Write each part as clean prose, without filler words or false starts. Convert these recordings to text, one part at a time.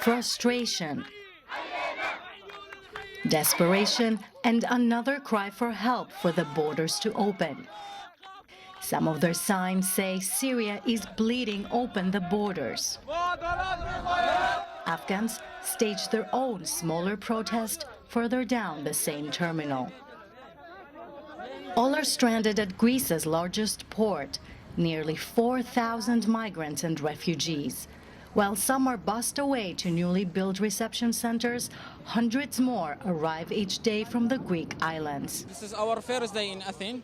frustration, desperation, and another cry for help for the borders to open. Some of their signs say Syria is bleeding open the borders. Afghans staged their own smaller protest further down the same terminal. All are stranded at Greece's largest port, nearly 4,000 migrants and refugees. While some are bussed away to newly built reception centers, hundreds more arrive each day from the Greek islands. This is our first day in Athens.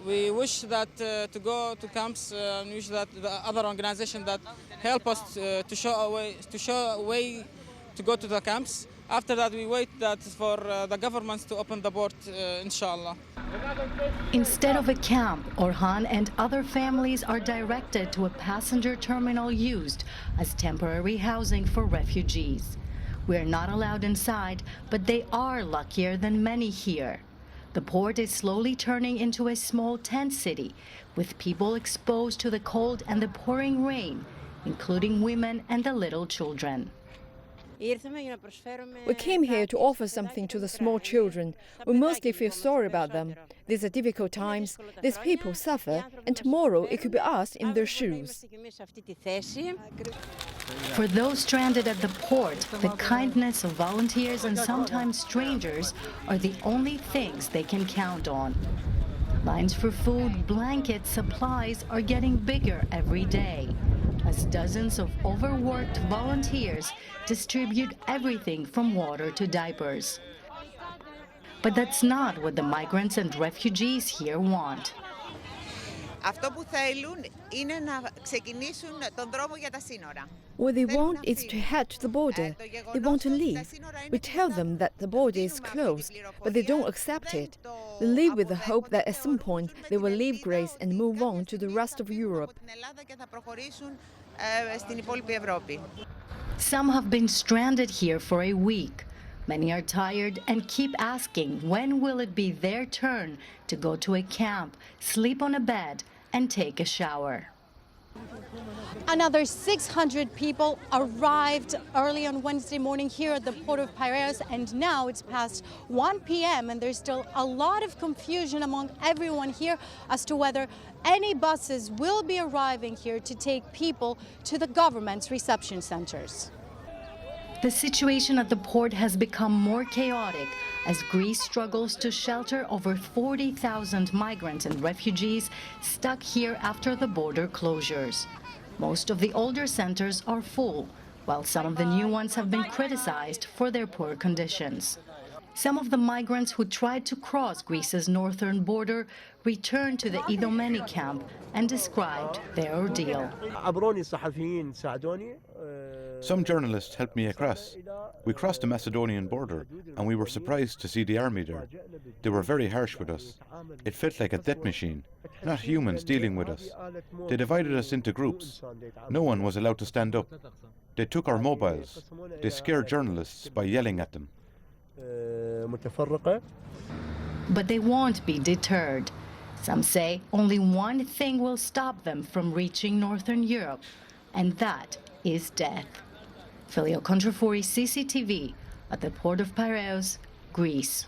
We wish that to go to camps, and wish that the other organizations that help us to show a way to go to the camps. After that, we wait that for the governments to open the port, inshallah. Instead of a camp, Orhan and other families are directed to a passenger terminal used as temporary housing for refugees. We are not allowed inside, but they are luckier than many here. The port is slowly turning into a small tent city, with people exposed to the cold and the pouring rain, including women and the little children. We came here to offer something to the small children. We mostly feel sorry about them. These are difficult times. These people suffer, and tomorrow it could be us in their shoes. For those stranded at the port, the kindness of volunteers and sometimes strangers are the only things they can count on. Lines for food, blankets, supplies are getting bigger every day, as dozens of overworked volunteers distribute everything from water to diapers. But that's not what the migrants and refugees here want. What they want is to head to the border. They want to leave. We tell them that the border is closed, but they don't accept it. They live with the hope that at some point they will leave Greece and move on to the rest of Europe. Some have been stranded here for a week. Many are tired and keep asking when will it be their turn to go to a camp, sleep on a bed, and take a shower. Another 600 people arrived early on Wednesday morning here at the port of Piraeus, and now it's past 1 p.m. and there's still a lot of confusion among everyone here as to whether any buses will be arriving here to take people to the government's reception centers. The situation at the port has become more chaotic as Greece struggles to shelter over 40,000 migrants and refugees stuck here after the border closures. Most of the older centers are full, while some of the new ones have been criticized for their poor conditions. Some of the migrants who tried to cross Greece's northern border returned to the Idomeni camp and described their ordeal. Some journalists helped me across. We crossed the Macedonian border and we were surprised to see the army there. They were very harsh with us. It felt like a death machine, not humans dealing with us. They divided us into groups. No one was allowed to stand up. They took our mobiles. They scared journalists by yelling at them. But they won't be deterred. Some say only one thing will stop them from reaching Northern Europe, and that is death. Filio Contrafori, CCTV, at the port of Piraeus, Greece.